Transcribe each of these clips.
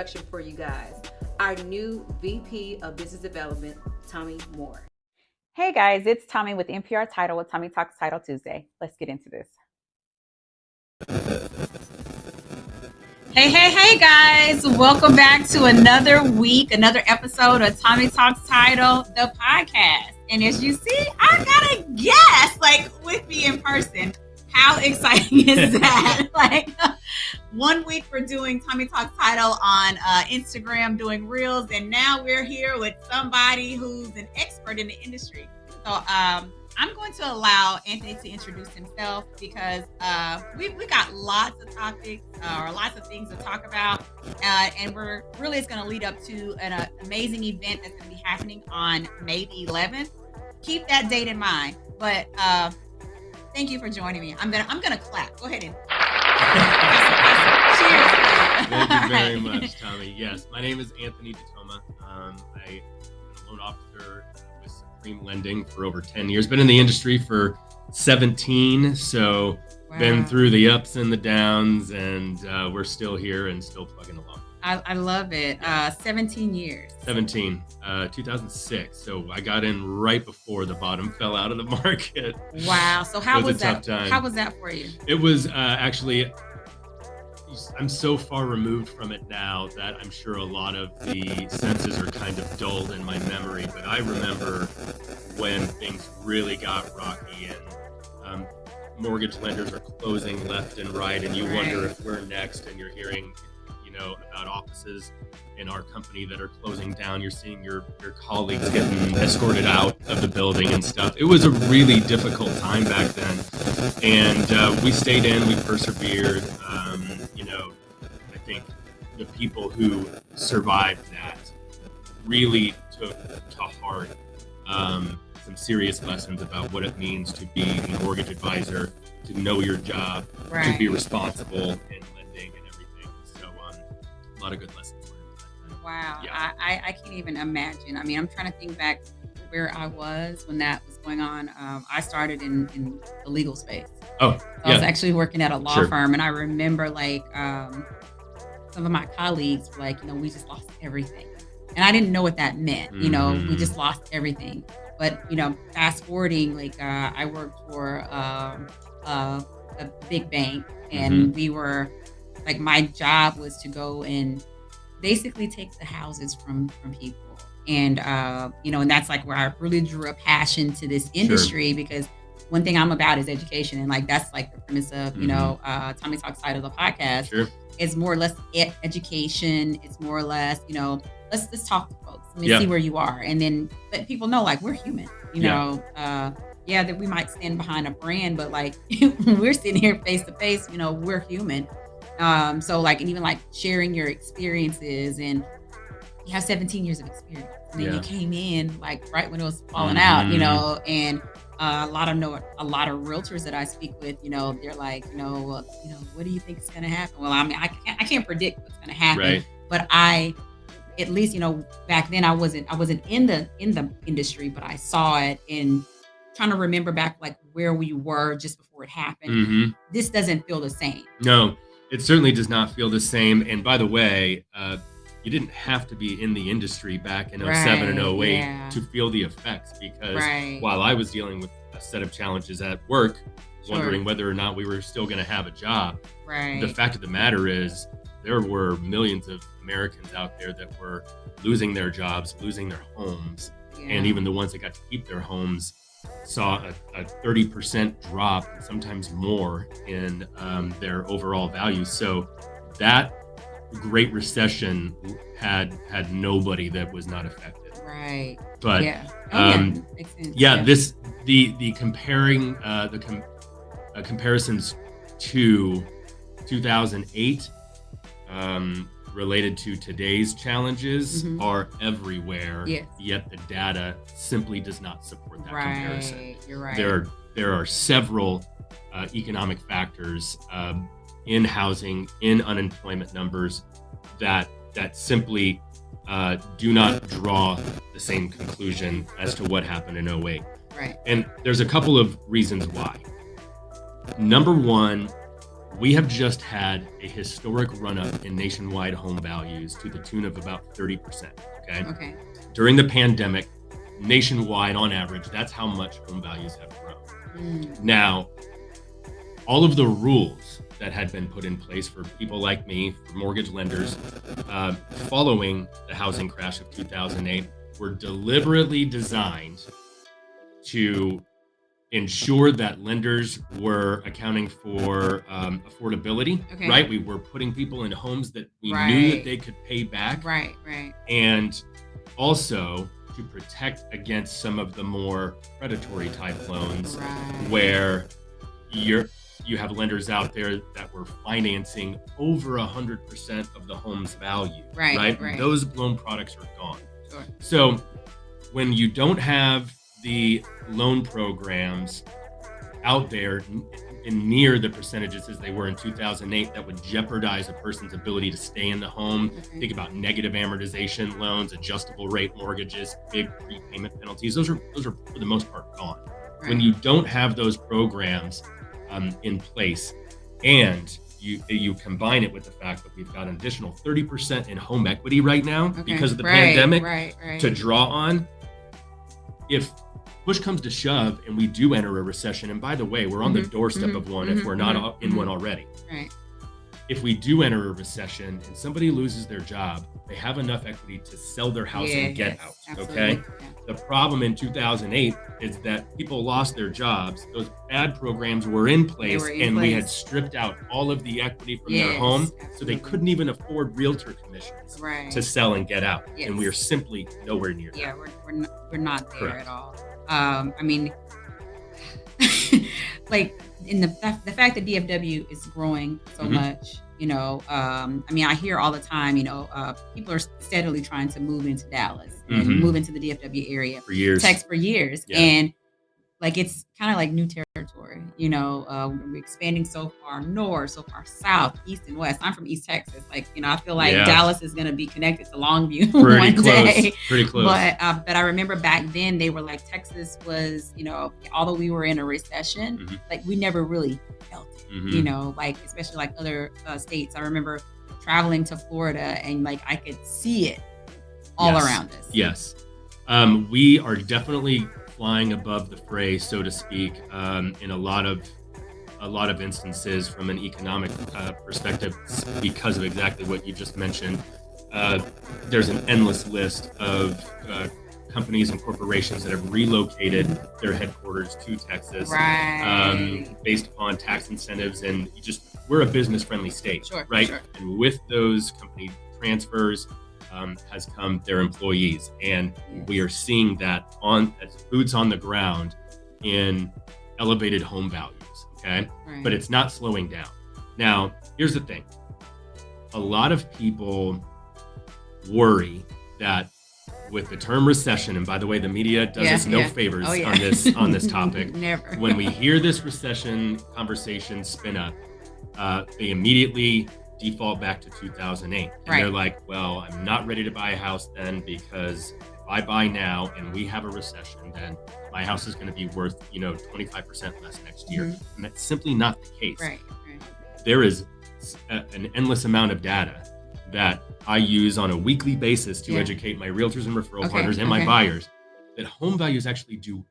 introduction for you guys. Our new VP of Business Development, Tomi Moore. Hey guys, it's Tomi with NPR Title with Tomi Talks Title Tuesday. Let's get into this. Hey guys, welcome back to another week, another episode of Tomi Talks Title, the podcast. And as you see, I got a guest with me in person. How exciting is that? 1 week we're doing Tomi Talks Title on Instagram, doing reels, and now we're here with somebody who's an expert in the industry. So I'm going to allow Anthony to introduce himself because we got lots of topics or lots of things to talk about, and it's going to lead up to an amazing event that's going to be happening on May the 11th. Keep that date in mind. But thank you for joining me. I'm gonna clap. Go ahead and cheers. Thank you very much, Tomi. Yes, my name is Anthony Ditoma. I'm a loan officer with Supreme Lending for over 10 years. Been in the industry for 17, so Wow. Been through the ups and the downs, and we're still here and still plugging along. I love it. 17 years. 2006. So I got in right before the bottom fell out of the market. Wow. So how was that? Tough time. How was that for you? It was actually, I'm so far removed from it now that I'm sure a lot of the senses are kind of dulled in my memory. But I remember when things really got rocky and mortgage lenders are closing left and right, and you wonder if we're next, and you're hearing about offices in our company that are closing down. You're seeing your colleagues getting escorted out of the building and stuff. It was a really difficult time back then, and we stayed in, we persevered. I think the people who survived that really took to heart some serious lessons about what it means to be a mortgage advisor, to know your job, to be responsible in lending and everything. So a lot of good lessons learned. Wow. Yeah. I can't even imagine. I mean, I'm trying to think back where I was when that was going on. I started in the legal space. Oh, so I was actually working at a law firm, and I remember some of my colleagues were like, we just lost everything. And I didn't know what that meant. We just lost everything. But, fast forwarding, I worked for a big bank, and we were my job was to go and basically take the houses from people. And, and that's where I really drew a passion to this industry, because one thing I'm about is education. And that's the premise of, Tomi Talks Title, the podcast. Sure. It's more or less education. It's more or less, let's talk to folks. Let me see where you are. And then let people know, we're human, that we might stand behind a brand, but when we're sitting here face to face, we're human. So and even sharing your experiences, and you have 17 years of experience. And then you came in right when it was falling out, and a lot of realtors that I speak with, they're what do you think is going to happen? Well, I mean, I can't predict what's going to happen, right. But at least, back then I wasn't in the industry, but I saw it, and trying to remember back where we were just before it happened. This doesn't feel the same. No, it certainly does not feel the same. And by the way, you didn't have to be in the industry back in 07 and 08 to feel the effects, because while I was dealing with a set of challenges at work, wondering whether or not we were still going to have a job, the fact of the matter is there were millions of Americans out there that were losing their jobs, losing their homes, and even the ones that got to keep their homes saw a 30% drop, and sometimes more, in their overall value. So that Great Recession had nobody that was not affected. Right. But makes sense. This the comparing comparisons to 2008 related to today's challenges are everywhere. Yes. Yet the data simply does not support that comparison. You're right. There are several economic factors in housing, in unemployment numbers that simply do not draw the same conclusion as to what happened in 08. Right. And there's a couple of reasons why. Number one, We have just had a historic run-up in nationwide home values to the tune of about 30%, Okay. During the pandemic, nationwide, on average, that's how much home values have grown. Now, all of the rules that had been put in place for people like me, for mortgage lenders, following the housing crash of 2008, were deliberately designed to ensure that lenders were accounting for affordability, Okay. right? We were putting people in homes that we knew Right. that they could pay back. Right. And also to protect against some of the more predatory type loans where you have lenders out there that were financing over 100% of the home's value, right? Those loan products are gone. Sure. So when you don't have the loan programs out there in near the percentages as they were in 2008, that would jeopardize a person's ability to stay in the home. Think about negative amortization loans, adjustable rate mortgages, big prepayment penalties. Those are for the most part gone. When you don't have those programs in place, and you combine it with the fact that we've got an additional 30% in home equity right now because of the pandemic to draw on. If push comes to shove and we do enter a recession, and by the way, we're on the doorstep of one if we're not in one already. If we do enter a recession and somebody loses their job, they have enough equity to sell their house and get out. Absolutely. The problem in 2008 is that people lost their jobs. Those bad programs were in place, we had stripped out all of the equity from their home, so they couldn't even afford realtor commissions to sell and get out. And we are simply nowhere near that. We're not there Correct. at all. I mean, like in the fact that DFW is growing so much, I mean, I hear all the time, people are steadily trying to move into Dallas and move into the DFW area For years. for years. Yeah. And like, it's kind of like new territory, we're expanding so far north, so far south, east and west. I'm from East Texas. Like, I feel like Dallas is going to be connected to Longview one day. Pretty close. But I remember back then they were like, Texas was, although we were in a recession, like we never really felt it, like, especially like other states. I remember traveling to Florida and like, I could see it all around us. Yes. We are definitely flying above the fray, so to speak, in a lot of instances from an economic perspective, because of exactly what you just mentioned. There's an endless list of companies and corporations that have relocated their headquarters to Texas, based upon tax incentives, and we're a business-friendly state, right? Sure. And with those company transfers has come their employees, and we are seeing that as boots on the ground in elevated home values. But it's not slowing down. Now, here's the thing: a lot of people worry that with the term recession, and by the way, the media does us no favors on this topic. Never. When we hear this recession conversation spin up, they immediately default back to 2008. And they're like, well, I'm not ready to buy a house then, because if I buy now and we have a recession, then my house is going to be worth, 25% less next year. And that's simply not the case. There is an endless amount of data that I use on a weekly basis to educate my realtors and referral partners and my buyers that home values actually do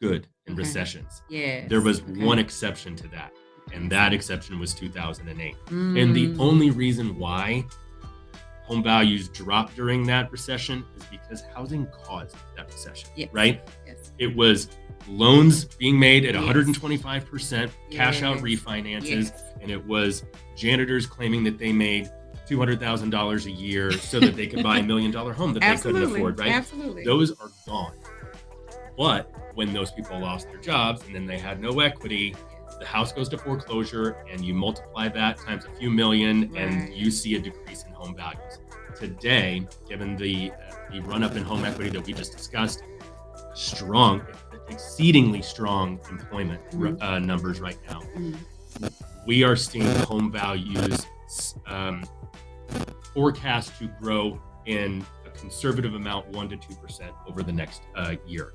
good in recessions. There was one exception to that. And that exception was 2008. And the only reason why home values dropped during that recession is because housing caused that recession, right? It was loans being made at 125% cash out refinances, and it was janitors claiming that they made $200,000 a year so that they could buy $1 million home that they couldn't afford, right? Absolutely. Those are gone. But when those people lost their jobs and then they had no equity, the house goes to foreclosure, and you multiply that times a few million, and you see a decrease in home values. Today, given the run-up in home equity that we just discussed, exceedingly strong employment numbers right now, we are seeing home values forecast to grow in a conservative amount, 1% to 2% over the next year.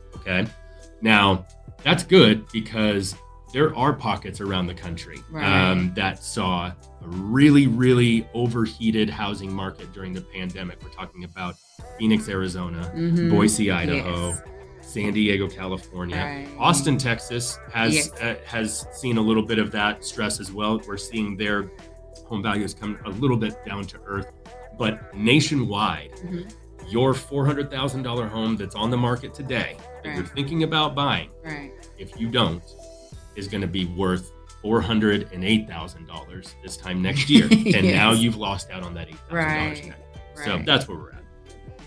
Now, that's good, because there are pockets around the country Right. that saw a really, really overheated housing market during the pandemic. We're talking about Phoenix, Arizona, Mhm. Boise, Idaho, Yes. San Diego, California. Right. Austin, Texas Yes. has seen a little bit of that stress as well. We're seeing their home values come a little bit down to earth. But nationwide, Mhm. your $400,000 home that's on the market today that you're Right. thinking about buying, Right. if you don't, is going to be worth $408,000 this time next year. And now Yes. you've lost out on that $8,000 Right. net. So Right. that's where we're at.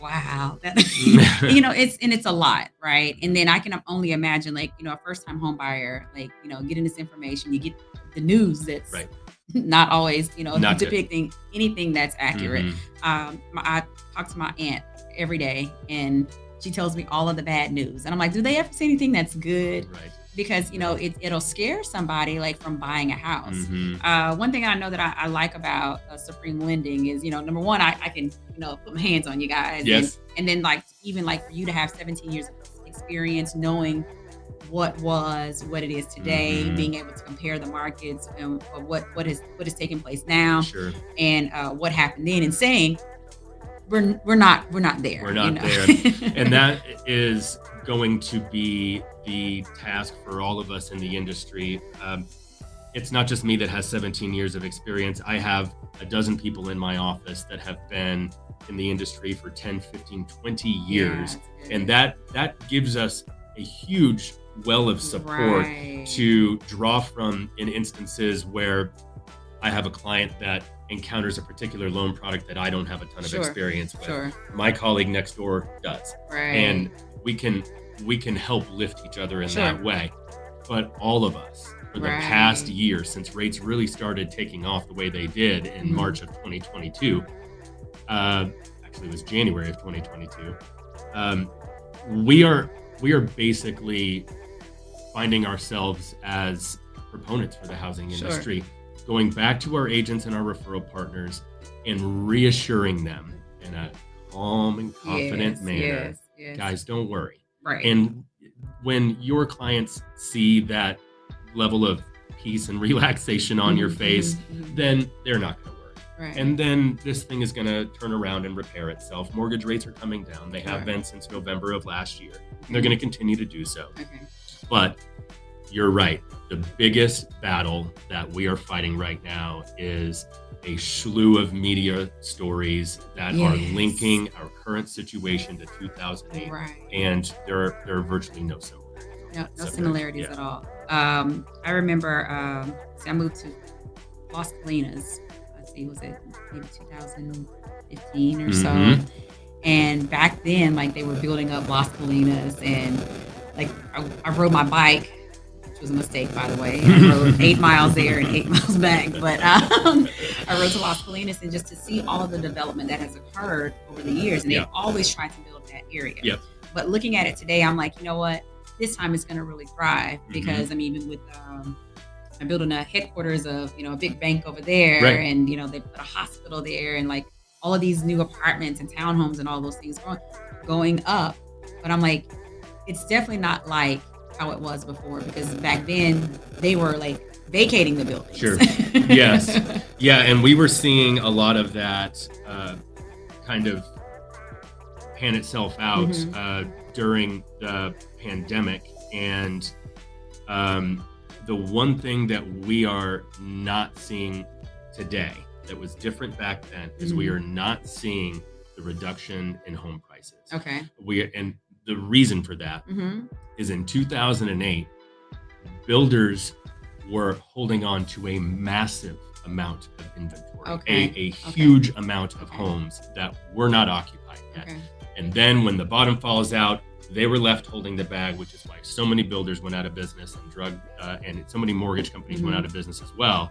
Wow. It's a lot, right? And then I can only imagine, like, a first time home buyer, like, getting this information, you get the news that's Right. not always, Not good. depicting anything that's accurate. Mhm. I talk to my aunt every day and she tells me all of the bad news. And I'm like, do they ever say anything that's good? Right. Because, it'll scare somebody like from buying a house. Mhm. One thing I know that I like about Supreme Lending is, number one, I can, put my hands on you guys. Yes. And then even for you to have 17 years of experience knowing what it is today, Mhm. being able to compare the markets and what is taking place now Sure. and what happened then, and saying we're not there. We're not there. And that is going to be the task for all of us in the industry. It's not just me that has 17 years of experience. I have a dozen people in my office that have been in the industry for 10, 15, 20 years. Yeah, And that gives us a huge well of support right. to draw from in instances where I have a client that encounters a particular loan product that I don't have a ton of Sure. experience with. Sure. My colleague next door does. Right. And we can help lift each other in Sure. that way. But all of us, for the Right. past year, since rates really started taking off the way they did in Mhm. March of 2022, actually it was January of 2022, we are basically finding ourselves as proponents for the housing Sure. industry, going back to our agents and our referral partners and reassuring them in a calm and confident Yes, manner, yes. guys, don't worry. Right. And when your clients see that level of peace and relaxation on your face, then they're not going to worry. Right. And then this thing is going to turn around and repair itself. Mortgage rates are coming down. They have Right. been since November of last year. And they're going to continue to do so. Okay. But you're right. The biggest battle that we are fighting right now is a slew of media stories that are Yes. linking our current situation to 2008. Right. And there are virtually no No similarities at all. I remember I moved to Las Colinas. Let's see, was it maybe 2015 or so? Mhm. And back then, like, they were building up Las Colinas, and like I rode my bike, which was a mistake, by the way. I rode 8 miles there and 8 miles back, but I rode to Las Colinas, and just to see all of the development that has occurred over the years, and Yeah. they've always tried to build that area. Yep. But looking at it today, I'm like, you know what? This time it's going to really thrive, because even with I'm building a headquarters of a big bank over there, Right. and they put a hospital there, and like all of these new apartments and townhomes and all those things going up. But I'm like, it's definitely not like how it was before, because back then they were like vacating the buildings. Sure. Yes. Yeah. And we were seeing a lot of that kind of pan itself out during the pandemic. And the one thing that we are not seeing today that was different back then is we are not seeing the reduction in home prices. Okay. And the reason for that is in 2008, builders were holding on to a massive amount of inventory, Okay. a huge amount of homes that were not occupied yet. Okay. And then when the bottom falls out, they were left holding the bag, which is why so many builders went out of business and so many mortgage companies went out of business as well.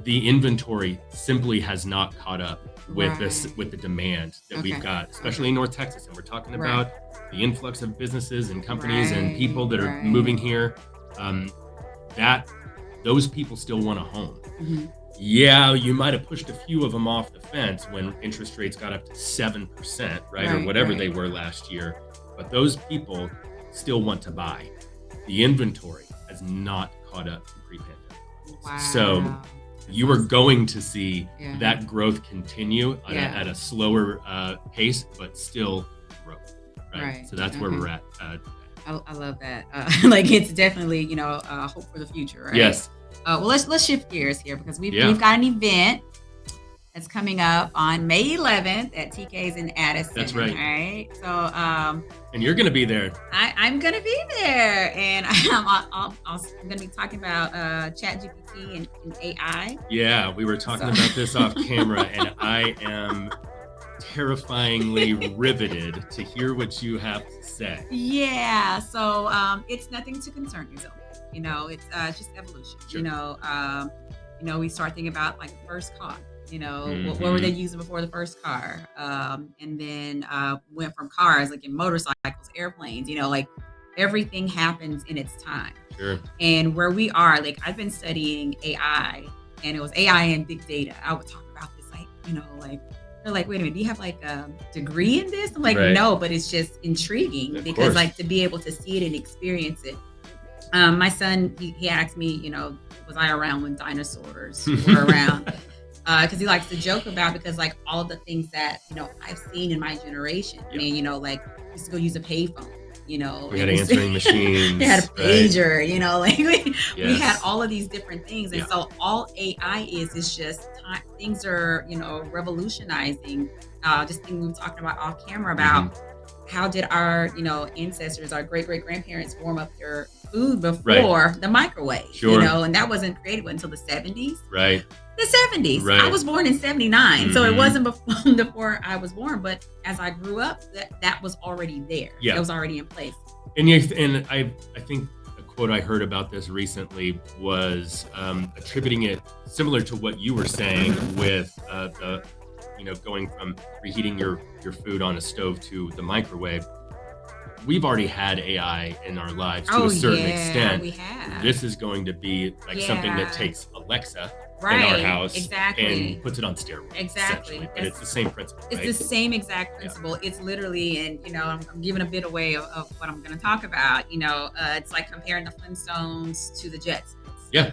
The inventory simply has not caught up with with the demand that we've got, especially in North Texas. And we're talking about the influx of businesses and companies and people that are moving here. That those people still want a home. Yeah, you might have pushed a few of them off the fence when interest rates got up to 7%, right? Or whatever they were last year. But those people still want to buy. the inventory has not caught up to pre-pandemic. Wow. So you are going to see Yeah. that growth continue Yeah. at a slower pace, but still grow. Right. So that's where Okay. we're at. I love that. Like it's definitely, hope for the future, right? Yes. Well, let's shift gears here because we've Yeah. got an event that's coming up on May 11th at TK's in Addison. That's right. All right. So And you're going to be there. I'm gonna be there, and I'm gonna be talking about ChatGPT and AI. Yeah, we were talking about this off camera, and I am terrifyingly riveted to hear what you have to say. Yeah. So it's nothing to concern yourself. It's just evolution. Sure. We start thinking about like the first car. What Mhm. were they using before the first car? And then went from cars, like in motorcycles, airplanes, like everything happens in its time. Sure. And where we are, like I've been studying AI, and it was AI and big data. I would talk about this, they're like, wait a minute, do you have like a degree in this? I'm like, Right. no, but it's just intriguing Of because course. like to be able to see it and experience it. My son, he asked me, was I around when dinosaurs were around? Because he likes to joke about, because like all of the things that I've seen in my generation. I mean, like used to go use a payphone. We had and answering machines. they had a right? pager. Like we Yes. had all of these different things, and Yeah. so all AI is just time. Things are revolutionizing. Just things we were talking about off camera about. Mm-hmm. How did our ancestors, our great grandparents, warm up their food before the microwave? Sure. And that wasn't created until the 70s. Right. The 70s. Right. I was born in 79, so it Mhm. wasn't before I was born. But as I grew up, that was already there. Yeah. It was already in place. And I think a quote I heard about this recently was attributing it similar to what you were saying with the going from reheating your food on a stove to the microwave. We've already had AI in our lives to a certain extent. We have. This is going to be like something Yeah. that takes Alexa right. in our house Exactly. and puts it on steroids. Exactly. essentially. But it's the same principle. It's right? the same exact principle. It's literally, and I'm giving a bit away of what I'm going to talk about. It's like comparing the Flintstones to the Jetsons. Yeah.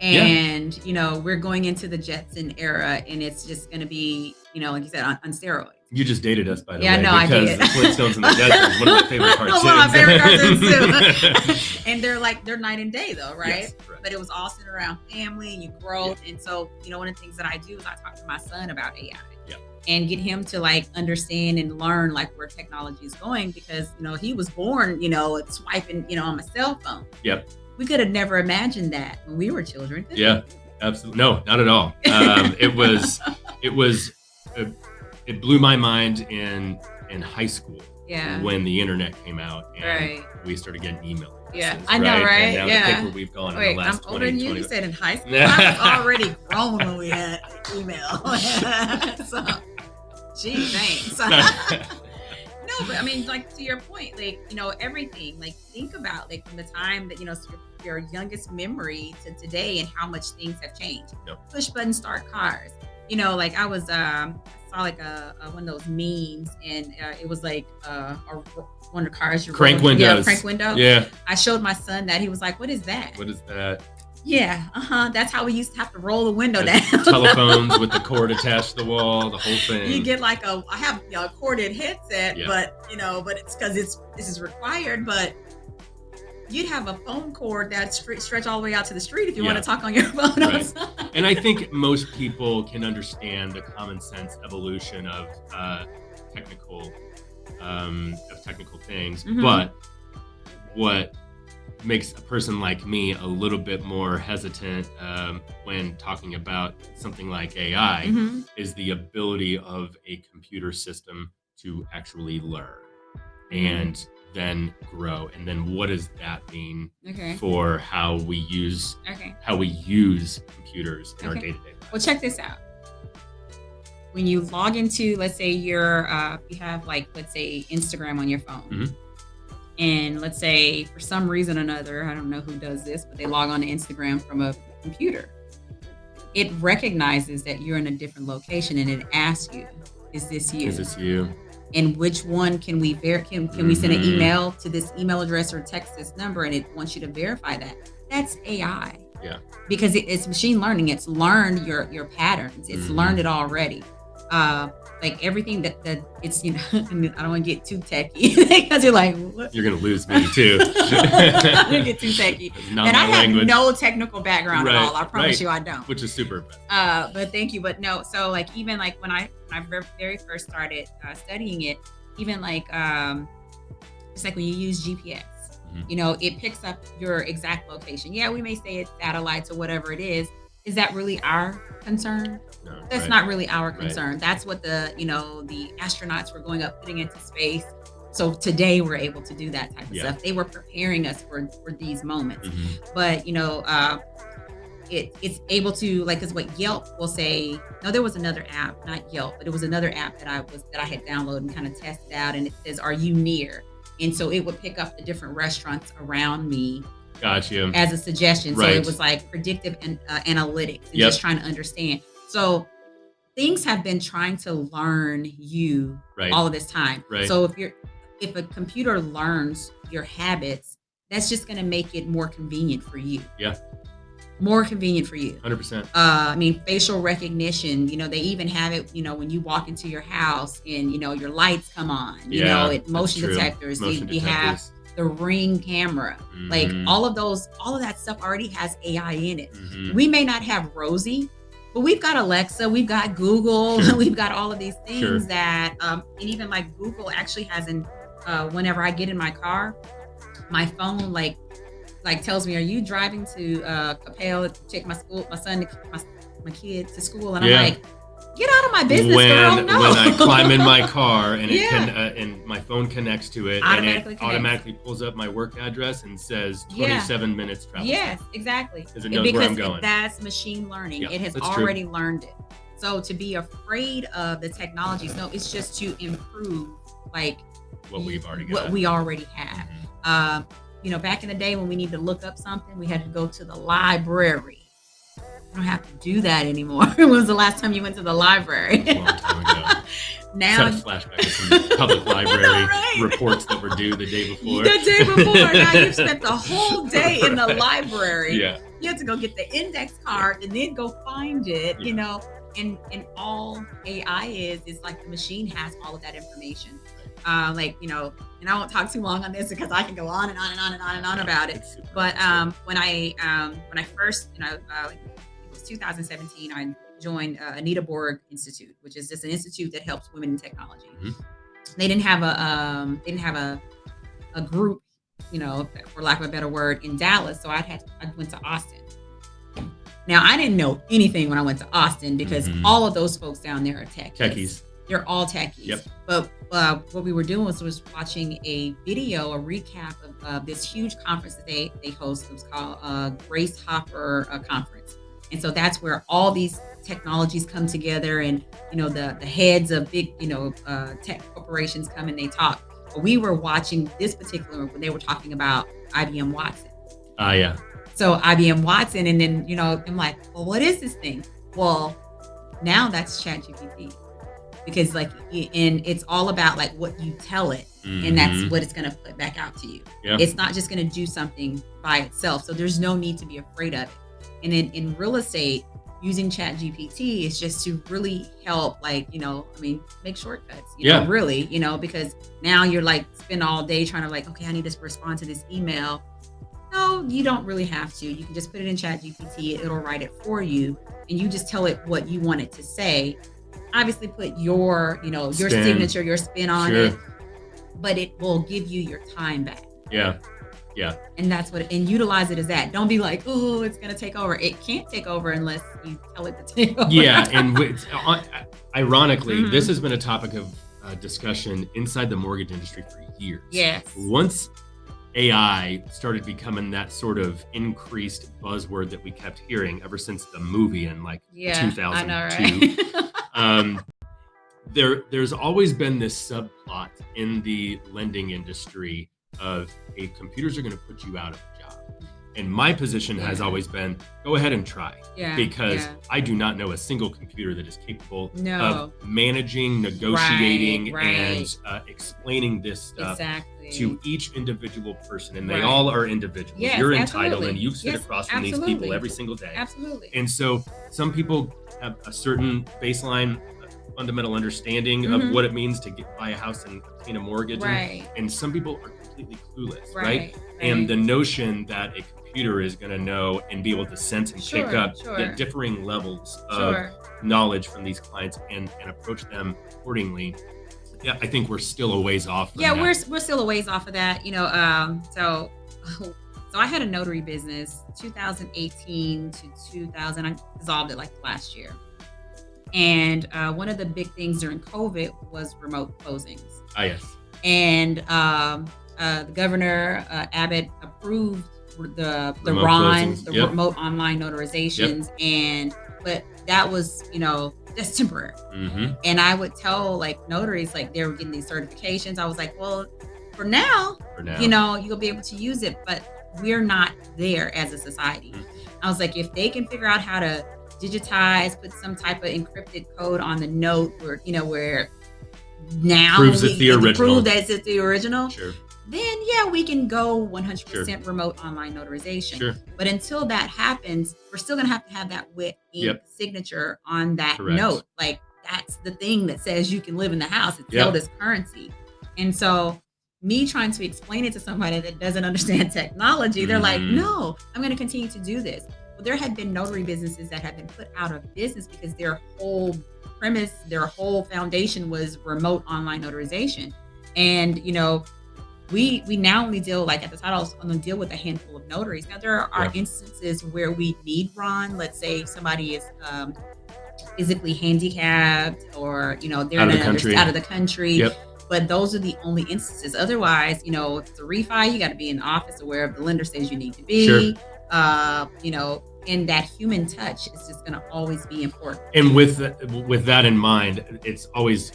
And we're going into the Jetson era, and it's just going to be, like you said, on steroids. You just dated us, by the Yeah, way. no, I because did. the Flintstones and the Jetsons is one of my favorite cartoons. One of my favorite cartoons too. And they're night and day though, right? Yes, right. But it was all centered around family and you growth. And so, one of the things that I do is I talk to my son about AI. Yeah. And get him to like understand and learn like where technology is going, because he was born, swiping, on my cell phone. Yep. We could have never imagined that when we were children. could we? Yeah, absolutely. No, not at all. It blew my mind in high school Yeah. when the internet came out and Right. we started getting email. Yeah, addresses, I know, right? And now Yeah. to think where we've gone Wait, in the last I'm older than you. 20. You said in high school. I was already grown when we had email. So, gee, thanks. No, but I mean, like to your point, like everything. Like think about like from the time that your youngest memory to today, and how much things have changed. Yep. Push button start cars. Like I was I saw like a one of those memes, and it was like one of the cars you Crank roll. Yeah, windows. crank window. Yeah. I showed my son that. He was like, "What is that?" What is that? Yeah, That's how we used to have to roll the window The down. telephones with the cord attached to the wall, the whole thing. You get like I have a corded headset, Yeah. but it's because this is required. But you'd have a phone cord that stretch all the way out to the street if you want Yeah. to talk on your phone Right. outside. And I think most people can understand the common sense evolution of technical things, Mhm. but what makes a person like me a little bit more hesitant when talking about something like AI Mhm. is the ability of a computer system to actually learn Mm-hmm. and then grow. And then what does that mean Okay. for how we use Okay. computers in our Okay. day-to-day lives? Well, check this out. When you log into, let's say you have let's say Instagram on your phone. Mhm. And let's say for some reason or another, I don't know who does this, but they log on to Instagram from a computer. It recognizes that you're in a different location and it asks you, is this you? Is this you? and which one can we can we send an email to this email address or text this number, and it wants you to verify that. That's AI. Yeah. Because it's machine learning. It's learned your patterns. It's learned it already. Like everything that it's, you know, I don't want to get too techy because you're like, what? You're gonna lose me too. I'm gonna get too techy. Not And my I language. have no technical background Right, at all. I promise right. you I don't. Which is super. But thank you. But no, so like even like when I very first started studying it, even like it's like when you use GPS, you know, it picks up your exact location. Yeah, we may say it's satellites or whatever it is. Is that really our concern? No, That's right. not really our Right. concern. That's what the astronauts were going up, putting into space. So today we're able to do that type of stuff. They were preparing us for these moments. But it's able to, like, is what Yelp will say. No, there was another app, not Yelp, but it was another app that I had downloaded and kind of tested out, and it says, "Are you near?" And so it would pick up the different restaurants around me Gotcha. as a suggestion. Right. So it was like predictive analytics and just trying to understand. So things have been trying to learn you all of this time. Right. So if a computer learns your habits, that's just going to make it more convenient for you. Yeah. More convenient for you. 100%. I mean, facial recognition, they even have it, when you walk into your house and, your lights come on, motion detectors. You have the Ring camera, like all of that stuff already has AI in it. We may not have Rosie, but we've got Alexa, we've got Google, we've got all of these things that, and even like Google actually has whenever I get in my car, my phone like tells me, "Are you driving to Capel to take my kid to school?" And I'm like, "Get out of my business, girl!" No. When I climb in my car and it can, and my phone connects to it, and it automatically pulls up my work address and says 27 minutes travel. Yes, exactly. Because it knows where I'm going. That's machine learning. It has already learned it. So to be afraid of the technologies, no, it's just to improve like what we've already got. What we already have. Back in the day when we need to look up something, we had to go to the library. You don't have to do that anymore. When was the last time you went to the library? A long time ago. Now, flashback to some public library reports that were due the day before. The day before. Now you've spent the whole day in the library. Yeah. You have to go get the index card and then go find it, And all AI is like the machine has all of that information. And I won't talk too long on this because I can go on and on and on and on and on about it. But when I first, it was 2017, I joined Anita Borg Institute, which is just an institute that helps women in technology. They didn't have a group, for lack of a better word, in Dallas. So I went to Austin. Now I didn't know anything when I went to Austin because all of those folks down there are techies. They're all techies. Yep. But what we were doing was watching a recap of this huge conference that they host. It was called Grace Hopper Conference. And so that's where all these technologies come together, and the heads of big tech corporations come and they talk. But we were watching this particular when they were talking about IBM Watson. Yeah. So IBM Watson, and then I'm like, well, what is this thing? Well, now that's ChatGPT. Because and it's all about like what you tell it, and that's what it's going to put back out to you. Yeah. It's not just going to do something by itself. So there's no need to be afraid of it. And then in real estate, using ChatGPT is just to really help, make shortcuts, really, because now you're like spend all day trying to okay, I need to respond to this email. No, you don't really have to. You can just put it in ChatGPT. It'll write it for you, and you just tell it what you want it to say. Obviously put your, your signature, your spin on it, but it will give you your time back. Yeah. And that's and utilize it as that. Don't be like, oh, it's going to take over. It can't take over unless you tell it to take over. Yeah. And ironically, this has been a topic of discussion inside the mortgage industry for years. Yes. Once AI started becoming that sort of increased buzzword that we kept hearing ever since the movie in 2002. I know, right? There's always been this subplot in the lending industry of, hey, computers are going to put you out of a job. And my position has always been, go ahead and try. Because I do not know a single computer that is capable of managing, negotiating, and explaining this stuff to each individual person. And they all are individuals. You're entitled, and you sit across from these people every single day. And so some people have a certain baseline fundamental understanding of what it means to buy a house and obtain a mortgage. And some people are completely clueless, right? And the notion that a computer is going to know and be able to sense and pick up the differing levels of knowledge from these clients and approach them accordingly. Yeah, I think we're still a ways off. We're still a ways off of that. So I had a notary business 2018 to 2000. I dissolved it like last year. And one of the big things during COVID was remote closings. Yes. And the governor, Abbott, approved the remote RON, closings. the remote online notarizations. But that was, that's temporary. And I would tell like notaries, like they were getting these certifications. I was like, well, for now, you'll be able to use it, but we're not there as a society. I was like, if they can figure out how to digitize, put some type of encrypted code on the note where now proves it's the original. Prove that it's the original. Sure. Then we can go 100% remote online notarization. Sure. But until that happens, we're still gonna have that wet ink signature on that note. Like that's the thing that says you can live in the house. It's held as currency. And so me trying to explain it to somebody that doesn't understand technology, they're like, no, I'm gonna continue to do this. Well, there had been notary businesses that had been put out of business because their whole premise, their whole foundation was remote online notarization. And, we now only deal, like at the title, only deal with a handful of notaries. Now, there are instances where we need RON. Let's say somebody is physically handicapped or, they're out of the country. But those are the only instances. Otherwise, if it's a refi, you got to be in the office or wherever the lender says you need to be. And that human touch is just going to always be important. And with that in mind, it's always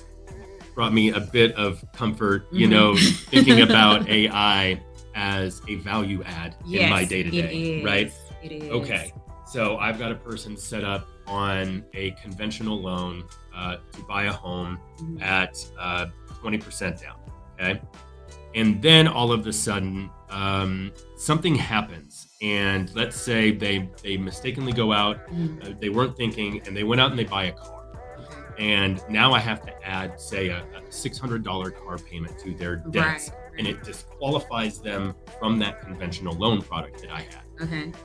brought me a bit of comfort, thinking about AI as a value add in my day-to-day, right? It is. Okay, so I've got a person set up on a conventional loan to buy a home at 20% down, okay? And then all of a sudden, something happens. And let's say they mistakenly go out, they weren't thinking, and they went out and they buy a car. And now I have to add, say, a $600 car payment to their debts. And it disqualifies them from that conventional loan product that I had.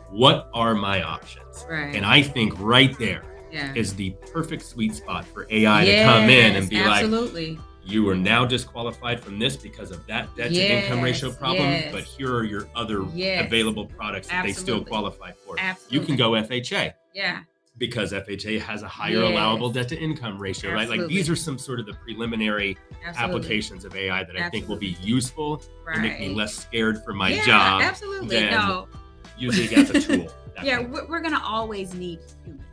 What are my options? And I think right there is the perfect sweet spot for AI to come in and be like, you are now disqualified from this because of that debt to income ratio problem, but here are your other available products that they still qualify for. You can go FHA. Because FHA has a higher allowable debt to income ratio, right? Like these are some sort of the preliminary applications of AI that I think will be useful and make me less scared for my job than using it as a tool. We're going to always need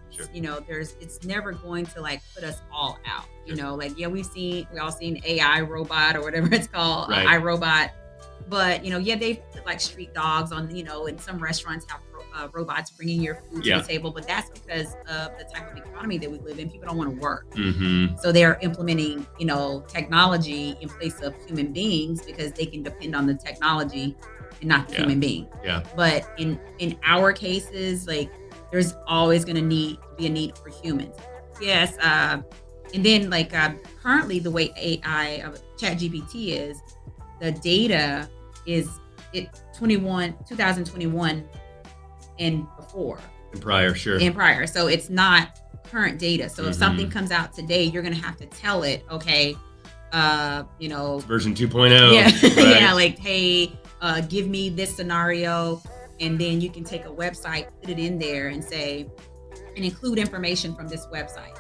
humans. It's never going to like put us all out. We all seen AI robot or whatever it's called, iRobot. But they put like street dogs on, and some restaurants have robots bringing your food to the table, but that's because of the type of economy that we live in. People don't want to work. So they're implementing, technology in place of human beings because they can depend on the technology and not the human being. But in our cases, like there's always going to be a need for humans. And then like currently the way AI of ChatGPT is, the data is 2021 and before. And prior. So it's not current data. So if something comes out today, you're going to have to tell it, okay, it's version 2.0. Like, hey, give me this scenario. And then you can take a website, put it in there and say, and include information from this website.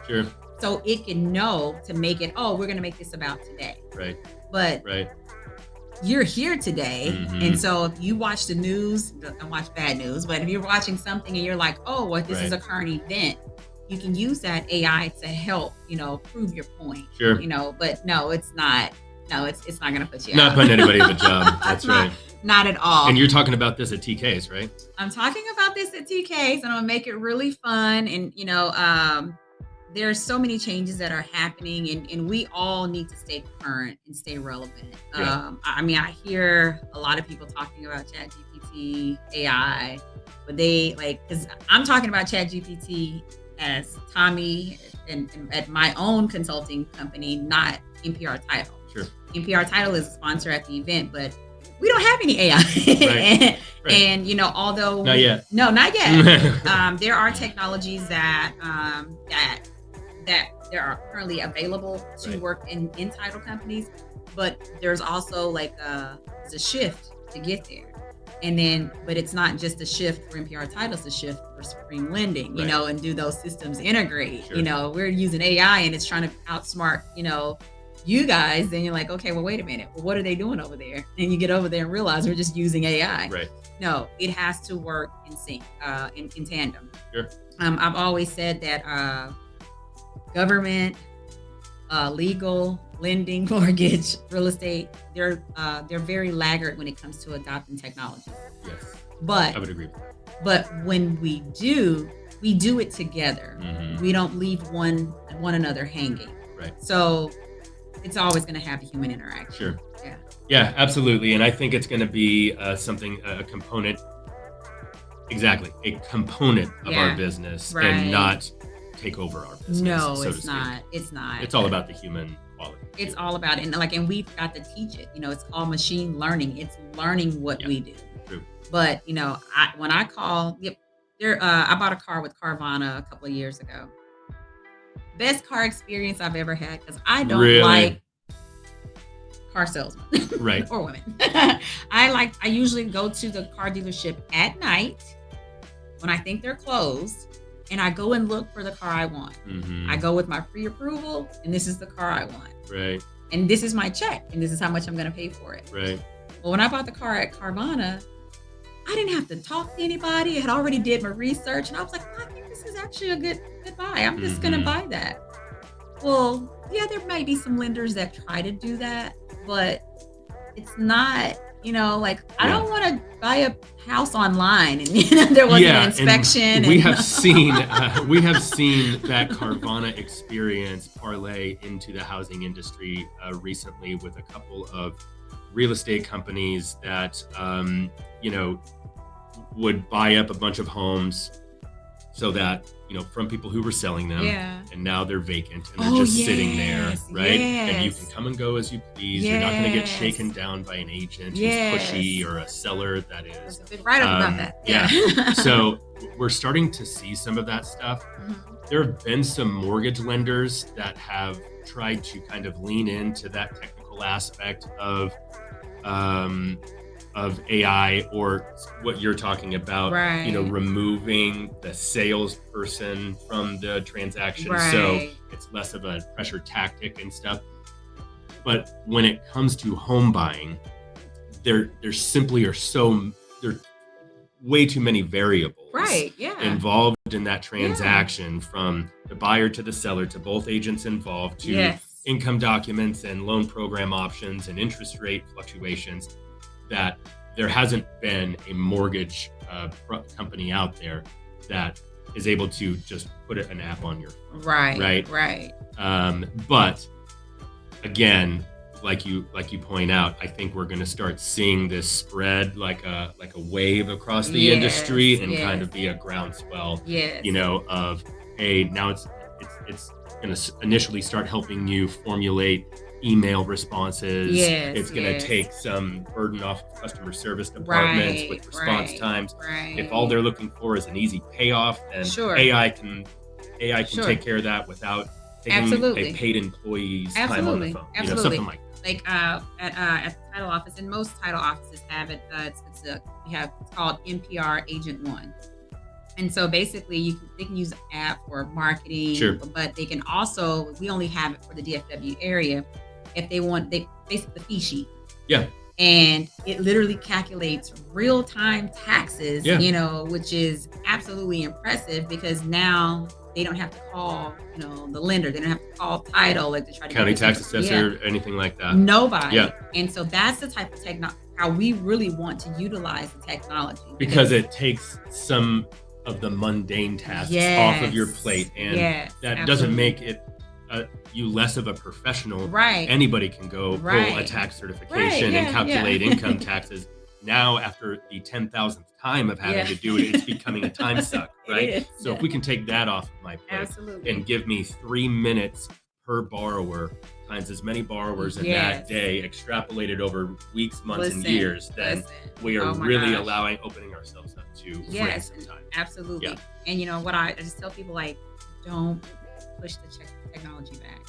So it can know to make it, we're going to make this about today. But you're here today. And so if you watch the news, don't watch bad news, but if you're watching something and you're like, this is a current event, you can use that AI to help, prove your point. But no, it's not. No, it's not going to put you out. Not putting anybody in the job. That's right. Not at all. And you're talking about this at TK's, right? I'm talking about this at TK's, and I'm gonna make it really fun. And there's so many changes that are happening, and we all need to stay current and stay relevant. Yeah. I hear a lot of people talking about ChatGPT, AI, but because I'm talking about ChatGPT as Tomi and at my own consulting company, not NPR Title. Sure. NPR Title is a sponsor at the event, but we don't have any AI. Right. And although not yet. No, not yet. There are technologies that there are currently available to work in title companies, but there's also it's a shift to get there. And then, but it's not just a shift for NPR Title, it's a shift for Supreme Lending, and do those systems integrate. Sure. We're using AI and it's trying to outsmart, you guys. Then you're like, okay, well, wait a minute. Well, what are they doing over there? And you get over there and realize we're just using AI. Right. No, it has to work in sync, in tandem. Sure. I've always said that government, legal, lending, mortgage, real estate, they're very laggard when it comes to adopting technology. Yes. But I would agree with that. But when we do it together. Mm-hmm. We don't leave one another hanging. Right. So it's always going to have a human interaction. Sure. Yeah. Yeah, absolutely. And I think it's going to be a component of our business, right. and not take over our business. No, so it's not. It's not. It's all about the human quality. It's all about it. And we've got to teach it. It's called machine learning. It's learning what we do. True. But I bought a car with Carvana a couple of years ago. Best car experience I've ever had, because I don't like car salesmen, right, or women. I usually go to the car dealership at night when I think they're closed, and I go and look for the car I want. Mm-hmm. I go with my pre-approval, and this is the car I want. Right. And this is my check, and this is how much I'm going to pay for it. Right. Well, when I bought the car at Carvana, I didn't have to talk to anybody. I had already did my research, and I was like, I think this is actually a good buy. I'm just going to buy that. Well, yeah, there might be some lenders that try to do that, but it's not, I don't want to buy a house online and there wasn't an inspection. We have seen that Carvana experience parlay into the housing industry recently with a couple of real estate companies that would buy up a bunch of homes so that from people who were selling them, and now they're vacant and they're just sitting there, right? Yes. And you can come and go as you please. You're not going to get shaken down by an agent who's pushy, or a seller that is. There's a big write-up about that. Yeah. So we're starting to see some of that stuff. Mm-hmm. There have been some mortgage lenders that have tried to kind of lean into that technical aspect of AI, or what you're talking about, right. Removing the salesperson from the transaction. Right. So it's less of a pressure tactic and stuff. But when it comes to home buying, there are way too many variables involved in that transaction, from the buyer to the seller to both agents involved, to income documents and loan program options and interest rate fluctuations, that there hasn't been a mortgage company out there that is able to just put an app on your phone. Right. But again, like you point out, I think we're going to start seeing this spread like a wave across the industry, and kind of be a groundswell. Of, hey, now it's going to initially start helping you formulate email responses. It's going to take some burden off of customer service departments with response times. If all they're looking for is an easy payoff, then AI can take care of that without taking a paid employee's time on the phone. Something like that. At the title office, and most title offices have it. It's called NPR Agent One. And so basically they can use an app for marketing, but they can also, we only have it for the DFW area. If they want, they basically the fee sheet. Yeah. And it literally calculates real-time taxes, which is absolutely impressive, because now they don't have to call, the lender. They don't have to call title, to try to county tax assessor, anything like that. Nobody. Yeah. And so that's the type of how we really want to utilize the technology. Because it takes some of the mundane tasks off of your plate, and that doesn't make it you less of a professional. Right. Anybody can go pull a tax certification and calculate income taxes. Now, after the 10,000th time of having to do it, it's becoming a time suck, right? So if we can take that off of my plate and give me 3 minutes per borrower times as many borrowers in that day, extrapolated over weeks, months, and years, then we are really opening ourselves up to free some time. Absolutely. Yeah. And you know what, I just tell people, like, don't push the technology back.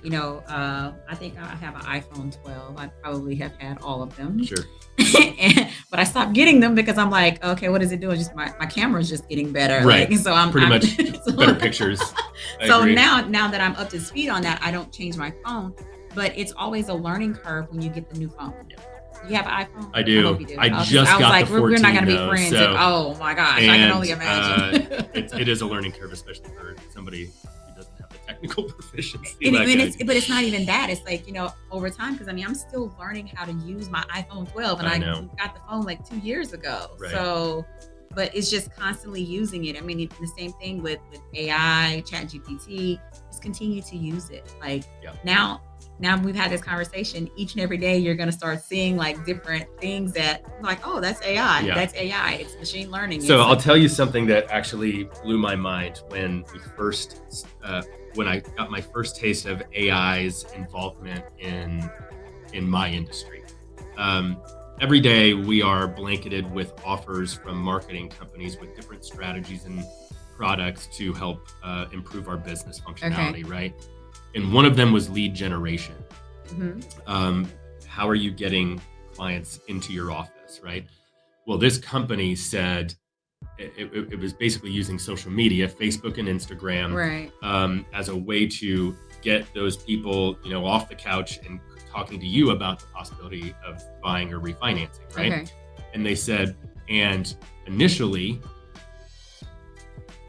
You know, I think I have an iPhone 12. I probably have had all of them. Sure. But I stopped getting them because I'm like, okay, what is it doing? Just my camera's just getting better. Right. Like, so I'm much better pictures. So now that I'm up to speed on that, I don't change my phone. But it's always a learning curve when you get the new phone. Yeah. You have an iPhone? I do. I hope you do. I was like, the 14. We're not going to be friends. So, oh my gosh, I can only imagine. It is a learning curve, especially for somebody who doesn't have the technical proficiency. But it's not even that. It's like, you know, over time, because I mean, I'm still learning how to use my iPhone 12, and I got the phone like 2 years ago. Right. So, but it's just constantly using it. I mean, it's the same thing with AI, ChatGPT. Just continue to use it. Like now we've had this conversation. Each and every day, you're going to start seeing like different things that, like, oh, that's AI. Yeah. That's AI. It's machine learning. So I'll tell you something that actually blew my mind when I got my first taste of AI's involvement in my industry. Every day we are blanketed with offers from marketing companies with different strategies and products to help improve our business functionality, right? And one of them was lead generation. Mm-hmm. How are you getting clients into your office, right? Well, this company said it was basically using social media, Facebook and Instagram, as a way to get those people, you know, off the couch and talking to you about the possibility of buying or refinancing, right? Okay. And they said, and initially,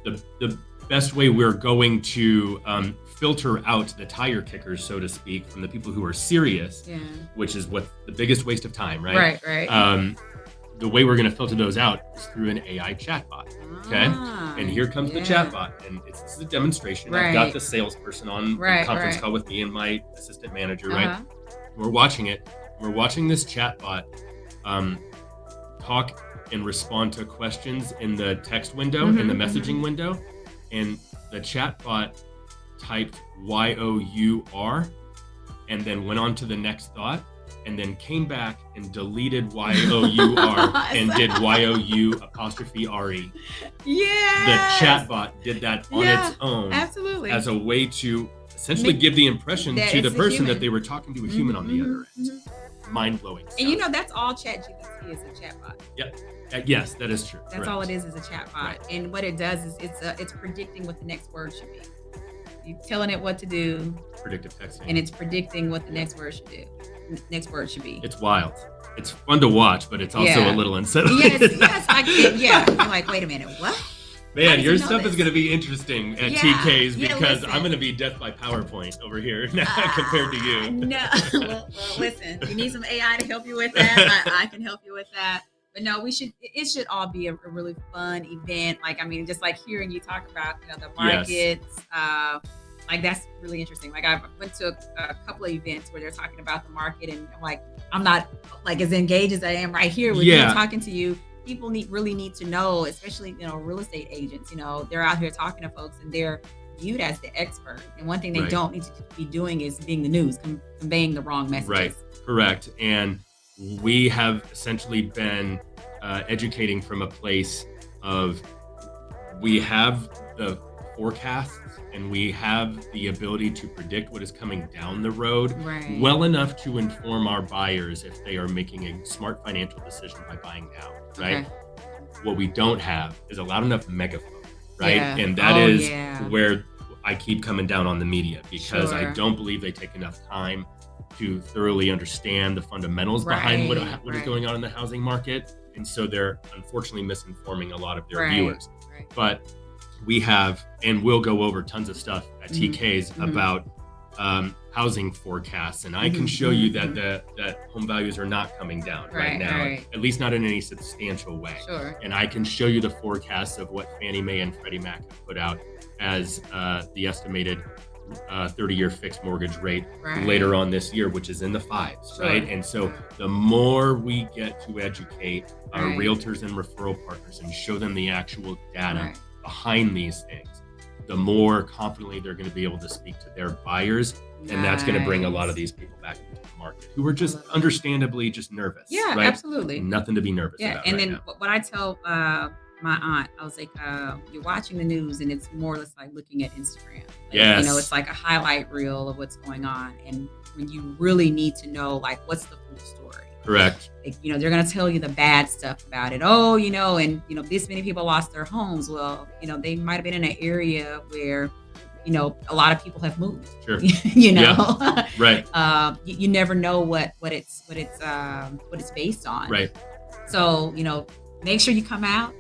the best way we're going to filter out the tire kickers, so to speak, from the people who are serious, which is what the biggest waste of time, right? Right. The way we're going to filter those out is through an AI chatbot. Okay. And here comes the chatbot. And this is a demonstration. I've got the salesperson on the conference call with me and my assistant manager, right? We're watching it. We're watching this chatbot talk and respond to questions in the text window, in the messaging window. And the chatbot typed YOUR and then went on to the next thought, and then came back and deleted YOUR and did YOU''RE. Yeah. The chatbot did that on its own. Absolutely. As a way to essentially give the impression to the person that they were talking to a human on the other end. Mind-blowing stuff. And you know, that's all ChatGPT is, a chatbot. Yep. Yes, that is true. That's all it is a chatbot. Right. And what it does is it's predicting what the next word should be. You're telling it what to do. Predictive texting. And it's predicting what the next word should do. Next word should be. It's wild. It's fun to watch, but it's also a little unsettling. Yes, I get. Yeah, I'm like, wait a minute, what? Man, your stuff is going to be interesting at TK's because I'm going to be death by PowerPoint over here compared to you. No, well, listen, you need some AI to help you with that. I can help you with that. But no, it should all be a really fun event. Like, I mean, just like hearing you talk about, you know, the markets, like that's really interesting. Like I went to a couple of events where they're talking about the market, and I'm like, I'm not like as engaged as I am right here with you talking to you. People really need to know, especially, you know, real estate agents, you know, they're out here talking to folks and they're viewed as the expert. And one thing they don't need to be doing is being the news, conveying the wrong messages. Right, correct. And we have essentially been educating from a place of, we have the forecasts and we have the ability to predict what is coming down the road well enough to inform our buyers if they are making a smart financial decision by buying now, right? Okay. What we don't have is a loud enough megaphone, right? And that is where I keep coming down on the media, because I don't believe they take enough time to thoroughly understand the fundamentals behind what is going on in the housing market. And so they're unfortunately misinforming a lot of their viewers. But we have, and we'll go over tons of stuff at TK's about housing forecasts, and I can show you that home values are not coming down right now, at least not in any substantial way. Sure. And I can show you the forecasts of what Fannie Mae and Freddie Mac have put out as the estimated 30-year fixed mortgage rate later on this year, which is in the 5s, right? And so the more we get to educate our realtors and referral partners and show them the actual data behind these things, the more confidently they're going to be able to speak to their buyers. And that's going to bring a lot of these people back into the market who are just understandably just nervous. Yeah, right? Absolutely. Nothing to be nervous about. And right then now. what I tell my aunt, I was like, you're watching the news and it's more or less like looking at Instagram. Like, Yes. You know, it's like a highlight reel of what's going on. And when you really need to know, like, what's the full story? Correct. Like, you know, they're going to tell you the bad stuff about it. Oh, you know, and, you know, this many people lost their homes. Well, you know, they might have been in an area where, you know, a lot of people have moved. Sure. You know, Yeah. Right. You never know what it's based on. Right. So, you know, make sure you come out.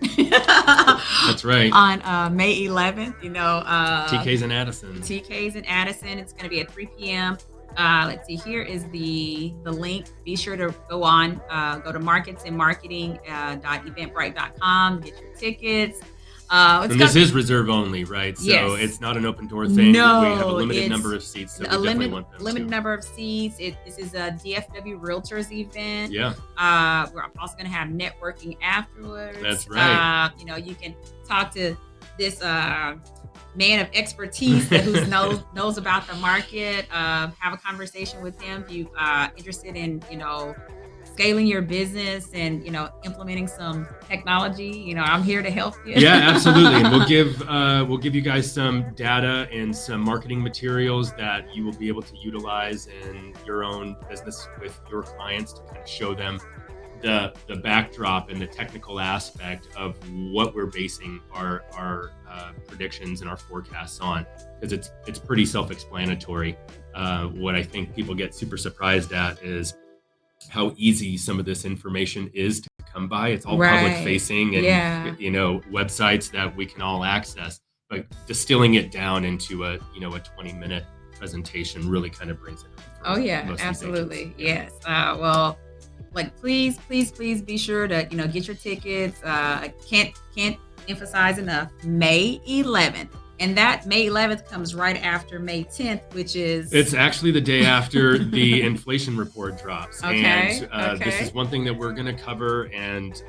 That's right. On May 11th, you know. TK's in Addison. TK's in Addison. It's going to be at 3 p.m. Let's see. Here is the link. Be sure to go to marketsandmarketing.eventbrite.com. Get your tickets. And this is reserve only, right? So it's not an open door thing. No, we have a limited number of seats, so we definitely want them limited to. number of seats. This is a DFW Realtors Event. Yeah. We're also going to have networking afterwards. That's right. You know, you can talk to this man of expertise who knows about the market. Have a conversation with him if you interested in, you know, scaling your business and, you know, implementing some technology. You know, I'm here to help you. Yeah, absolutely. And we'll give you guys some data and some marketing materials that you will be able to utilize in your own business with your clients to kind of show them the backdrop and the technical aspect of what we're basing our predictions and our forecasts on, because it's pretty self-explanatory. What I think people get super surprised at is how easy some of this information is to come by. It's all public facing and you know, websites that we can all access, but distilling it down into a 20-minute presentation really kind of brings it home. Oh yeah, absolutely. Yes. Well, like please be sure to, you know, get your tickets. I can't emphasize enough. May 11th. And that May 11th comes right after May 10th, which is... It's actually the day after the inflation report drops. Okay. And this is one thing that we're going to cover. And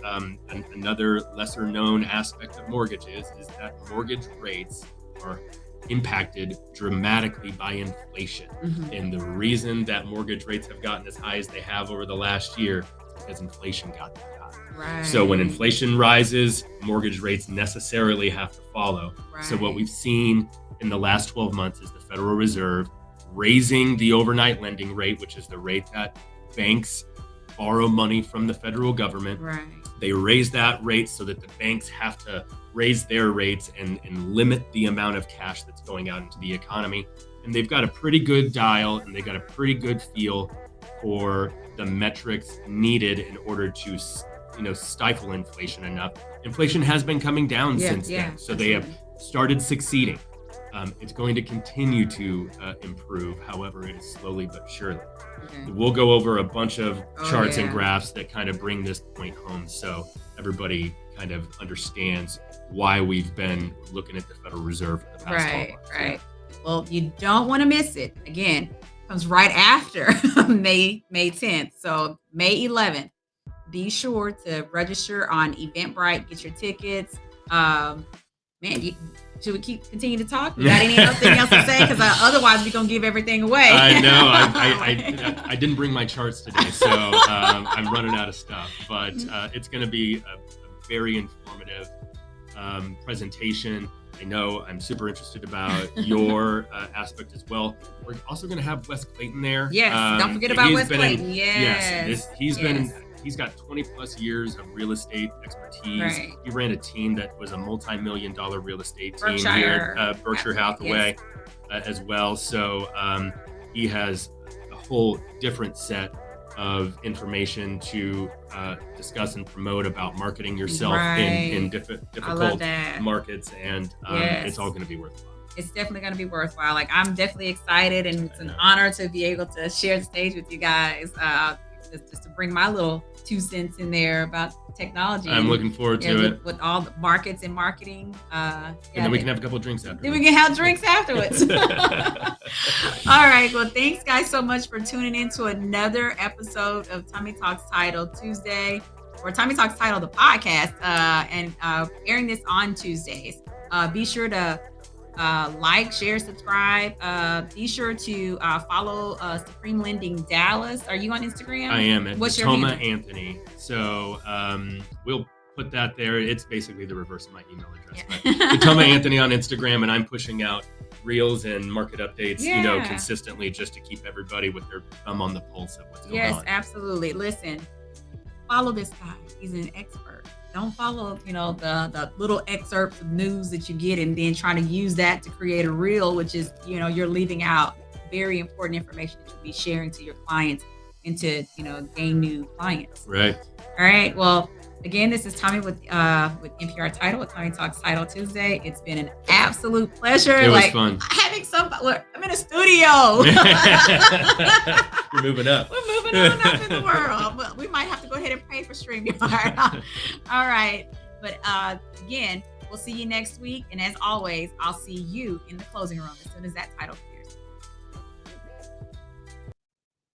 another lesser known aspect of mortgages is that mortgage rates are impacted dramatically by inflation. Mm-hmm. And the reason that mortgage rates have gotten as high as they have over the last year is because inflation got that high. Right. So when inflation rises, mortgage rates necessarily have to follow. Right. So what we've seen in the last 12 months is the Federal Reserve raising the overnight lending rate, which is the rate that banks borrow money from the federal government. Right. They raise that rate so that the banks have to raise their rates and limit the amount of cash that's going out into the economy. And they've got a pretty good dial and they've got a pretty good feel for the metrics needed in order to stifle inflation enough. Inflation has been coming down since then. So they have started succeeding. It's going to continue to improve. However, it is slowly but surely. Okay. We'll go over a bunch of charts and graphs that kind of bring this point home so everybody kind of understands why we've been looking at the Federal Reserve for the past 12 months. Right. Well, you don't want to miss it. Again, comes right after May 10th. So May 11th. Be sure to register on Eventbrite, get your tickets. Should we continue to talk? You got anything else to say? Because otherwise we're going to give everything away. I know. I didn't bring my charts today, so I'm running out of stuff. But it's going to be a very informative presentation. I know I'm super interested about your aspect as well. We're also going to have Wes Clayton there. Yes, don't forget about Wes Clayton. He's got 20 plus years of real estate expertise. Right. He ran a team that was a multi-million-dollar real estate team Berkshire. here at Berkshire Hathaway as well. So he has a whole different set of information to discuss and promote about marketing yourself in difficult markets, and it's all going to be worthwhile. it's definitely going to be worthwhile. Like, I'm definitely excited, and it's an honor to be able to share the stage with you guys, just to bring my little 2 cents in there about technology. I'm looking forward to it. With all the markets and marketing. And then we can have a couple of drinks afterwards. Then we can have drinks afterwards. All right. Well, thanks, guys, so much for tuning in to another episode of Tomi Talks Title Tuesday, or Tomi Talks Title, the podcast, and airing this on Tuesdays. Be sure to like, share, subscribe. Be sure to follow Supreme Lending Dallas. Are you on Instagram? I am at What's your Ditoma handle? Anthony. So we'll put that there. It's basically the reverse of my email address. Yeah. But Ditoma Anthony on Instagram, and I'm pushing out reels and market updates, Yeah. consistently, just to keep everybody with their thumb on the pulse of what's going Yes, on. absolutely. Listen, follow this guy. He's an expert. Don't follow, the little excerpts of news that you get and then trying to use that to create a reel, which is, you're leaving out very important information that you'll be sharing to your clients and to, gain new clients. Right. All right. Well, again, this is Tomi with NPR Title, with Tomi Talks Title Tuesday. It's been an absolute pleasure. It was fun. Having I'm in a studio. You're moving up. We're moving on up in the world. Well, we might have to go ahead and pay for StreamYard. All right. But again, we'll see you next week. And as always, I'll see you in the closing room as soon as that title clears.